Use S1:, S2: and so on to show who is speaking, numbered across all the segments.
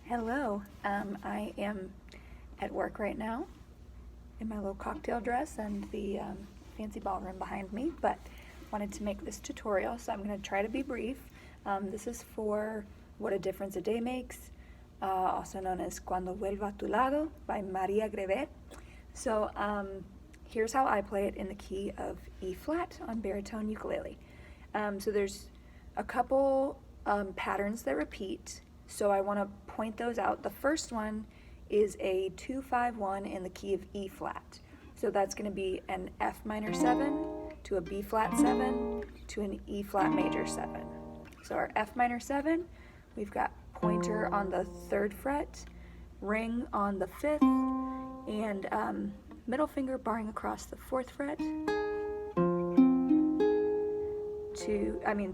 S1: Hello, I am at work right now in my little cocktail dress and the fancy ballroom behind me, but wanted to make this tutorial, so I'm going to try to be brief. This is for What a Difference a Day Makes, also known as Cuando Vuelva a Tu Lado by Maria Grevet. So here's how I play it in the key of E flat on baritone ukulele. So there's a couple patterns that repeat, so I want to point those out. The first one is a 2-5-1 in the key of E flat. So that's going to be an F minor 7 to a B flat 7 to an E flat major 7. So our F minor 7, we've got pointer on the 3rd fret, ring on the 5th, and middle finger barring across the 4th fret.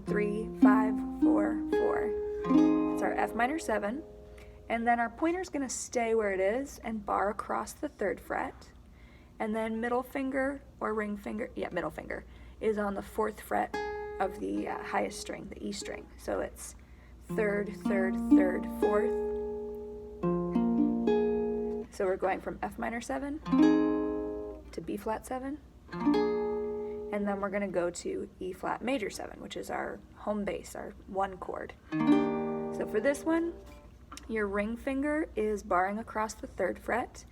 S1: 3, 5, 4, 4. It's our F minor 7. And then our pointer's going to stay where it is and bar across the 3rd fret. And then middle finger or ring finger, middle finger, is on the 4th fret of the highest string, the E string. So it's 3rd, 3rd, 3rd, 4th. So we're going from F minor 7 to B flat 7. And then we're going to go to E flat major 7, which is our home base, our 1 chord. So for this one, your ring finger is barring across the 3rd fret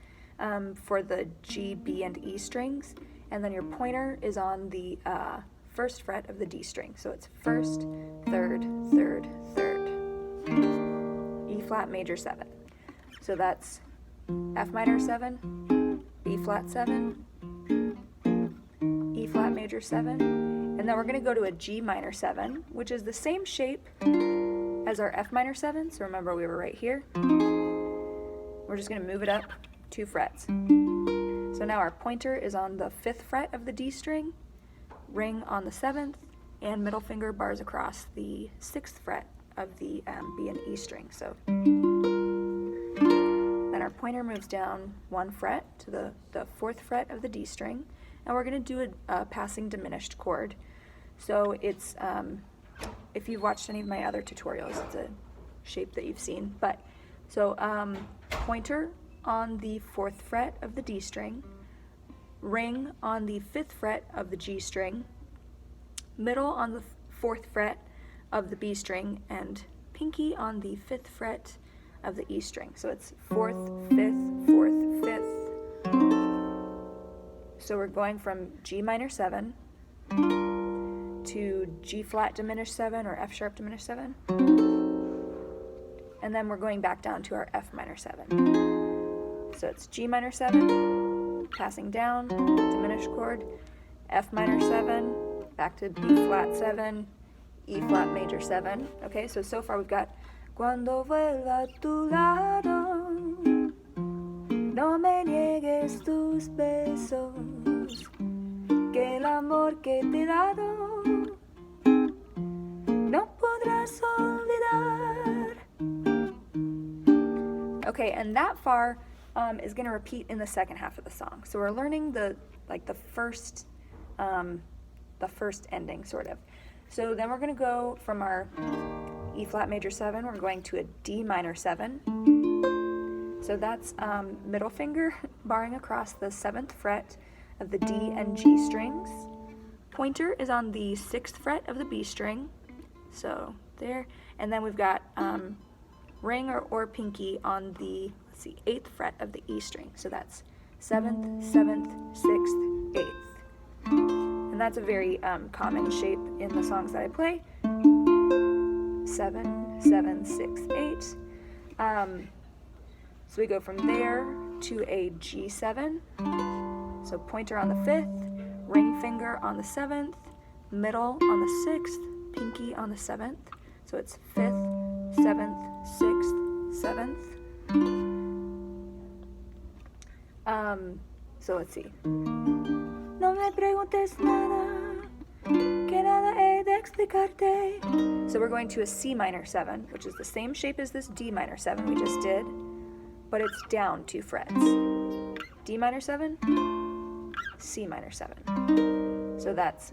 S1: for the G, B, and E strings, and then your pointer is on the 1st fret of the D string. So it's 1st, 3rd, 3rd, 3rd. E flat major 7. So that's F minor 7, B flat 7, E flat major 7, and then we're going to go to a G minor 7, which is the same shape as our F minor 7, so remember we were right here. We're just going to move it up 2 frets. So now our pointer is on the 5th fret of the D string, ring on the 7th, and middle finger bars across the 6th fret of the B and E string. So then our pointer moves down 1 fret to the 4th fret of the D string, and we're going to do a passing diminished chord. So it's if you've watched any of my other tutorials, it's a shape that you've seen. But so pointer on the 4th fret of the D string, ring on the 5th fret of the G string, middle on the 4th fret of the B string, and pinky on the 5th fret of the E string. So it's 4th, 5th, 4th, 5th. So we're going from G minor 7 to G flat diminished 7 or F sharp diminished 7, and then we're going back down to our F minor 7. So it's G minor 7, passing down, diminished chord, F minor 7, back to B flat 7, E flat major 7. Okay, so far we've got Cuando vuelva a tu lado, no me niegues tus besos, que el amor que te he dado no podrás olvidar. Okay, and that far is going to repeat in the second half of the song. So we're learning the first ending sort of. So then we're going to go from our E flat major 7, we're going to a D minor 7. So that's middle finger barring across the 7th fret of the D and G strings. Pointer is on the 6th fret of the B string, so there. And then we've got ring or pinky on the 8th fret of the E string. So that's 7th, 7th, 6th, 8th. And that's a very common shape in the songs that I play. 7, 7, 6, 8. So we go from there to a G7. So pointer on the 5th, ring finger on the 7th, middle on the 6th, pinky on the 7th. So it's 5th, 7th, 6th, 7th. So let's see. No me preguntes nada, que nada he de explicarte. So we're going to a C minor 7, which is the same shape as this D minor 7 we just did, but it's down 2 frets. D minor 7, C minor 7. So that's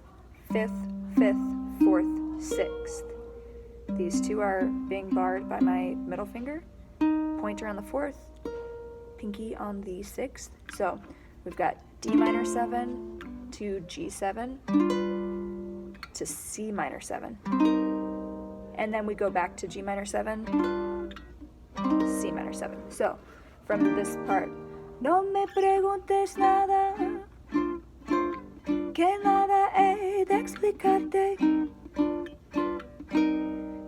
S1: 5th, 5th, 4th, 6th. These two are being barred by my middle finger, pointer on the 4th, pinky on the 6th. So we've got D minor 7 to G7 to C minor 7. And then we go back to G minor 7, C minor 7. So from this part, no me preguntes nada, que nada he de explicarte,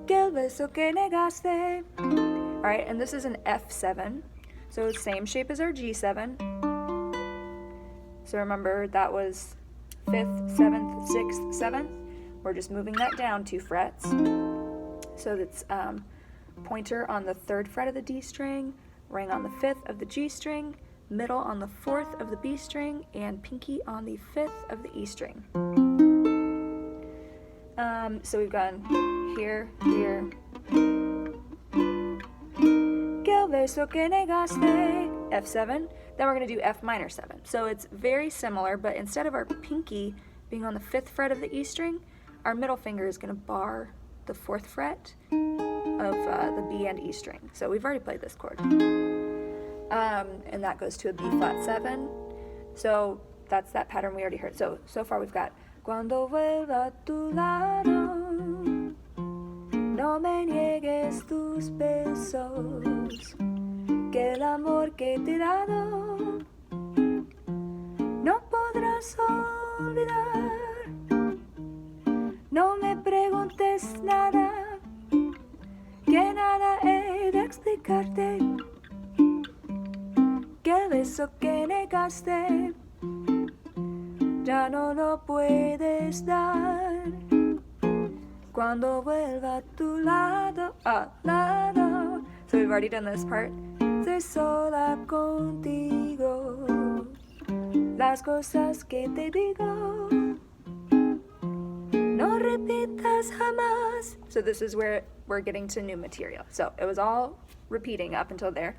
S1: que el beso que negaste. All right, and this is an F7, so same shape as our G7. So remember that was 5th, 7th, 6th, 7th. We're just moving that down 2 frets. So that's pointer on the 3rd fret of the D string, ring on the 5th of the G string, middle on the 4th of the B string, and pinky on the 5th of the E string. So we've gone here, here. Que el beso que negaste, F7. Then we're going to do F minor 7. So it's very similar, but instead of our pinky being on the 5th fret of the E string, our middle finger is going to bar the 4th fret of the B and E string. So we've already played this chord. And that goes to a B flat 7. So that's that pattern we already heard. So far we've got Cuando vuelva a tu lado, no me niegues tus besos, que el amor que te he dado no podrás olvidar. No me preguntes nada, que nada he de explicarte, que el beso que negaste ya no lo puedes dar. Cuando vuelva a tu lado, lado. So we've already done this part. Estoy sola contigo, las cosas que te digo, no repitas jamás. So this is where we're getting to new material. So it was all repeating up until there.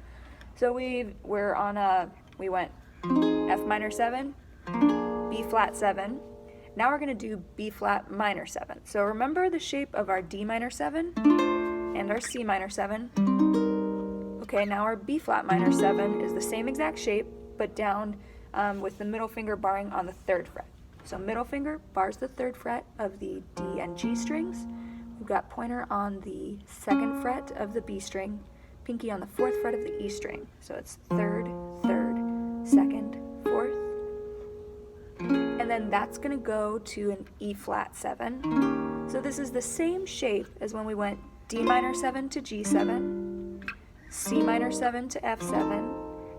S1: So we went F minor 7, B flat 7. Now we're going to do B flat minor 7. So remember the shape of our D minor 7 and our C minor 7. Okay, now our B flat minor 7 is the same exact shape, but down with the middle finger barring on the 3rd fret. So middle finger bars the 3rd fret of the D and G strings. We've got pointer on the 2nd fret of the B string, pinky on the 4th fret of the E string. So it's 3rd, 3rd, 2nd, 4th. And then that's going to go to an E flat 7. So this is the same shape as when we went D minor 7 to G7, C minor 7 to F7,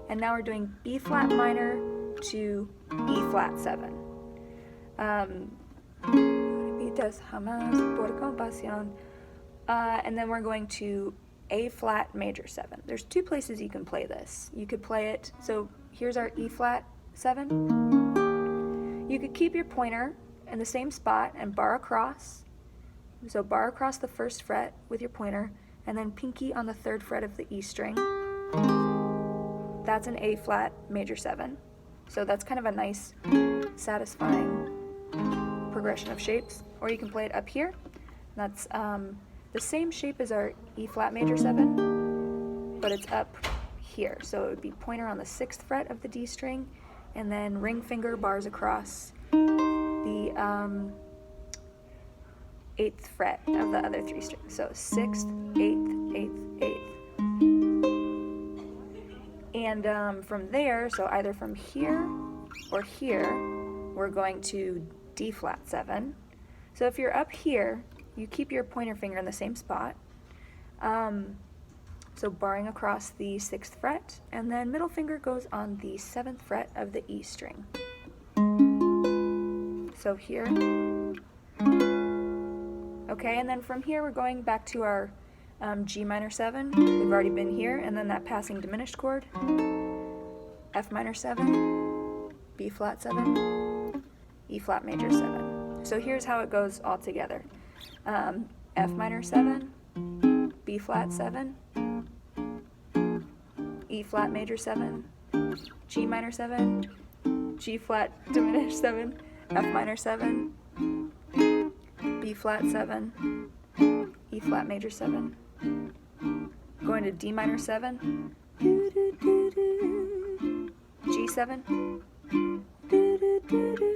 S1: and now we're doing B flat minor to E flat 7. And then we're going to A flat major 7. There's 2 places you can play this. You could play it, so here's our E flat 7. You could keep your pointer in the same spot and bar across. So bar across the 1st fret with your pointer, and then pinky on the 3rd fret of the E string. That's an A flat major 7. So that's kind of a nice, satisfying progression of shapes. Or you can play it up here. That's the same shape as our E flat major 7, but it's up here. So it would be pointer on the 6th fret of the D string, and then ring finger bars across the 8th fret of the other 3 strings. So 6th, 8th, 8th, 8th. And from there, so either from here or here, we're going to D flat 7. So if you're up here, you keep your pointer finger in the same spot. So barring across the 6th fret, and then middle finger goes on the 7th fret of the E string. So here. Okay, and then from here we're going back to our G minor 7. We've already been here, and then that passing diminished chord. F minor 7, B flat 7, E flat major 7. So here's how it goes all together. F minor 7, B flat 7, E flat major 7, G minor 7, G flat diminished 7, F minor 7, B flat 7, E flat major 7. Go going to D minor 7, G7,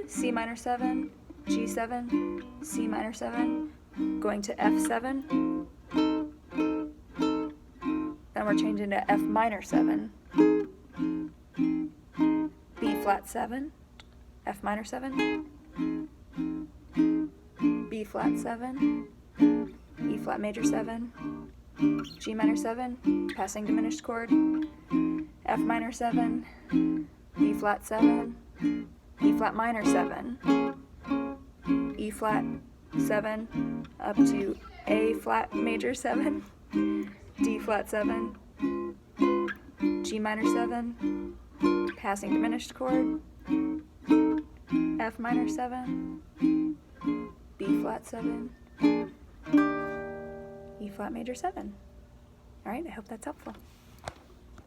S1: C minor 7, G7, C minor 7, going to F7, then we're changing to F minor 7, B flat 7, F minor 7, B flat 7, E flat major 7, G minor 7, passing diminished chord, F minor 7, B flat 7, E flat minor 7, E flat 7, up to A flat major 7, D flat 7, G minor 7, passing diminished chord, F minor 7, B flat 7, E flat major 7. All right, I hope that's helpful.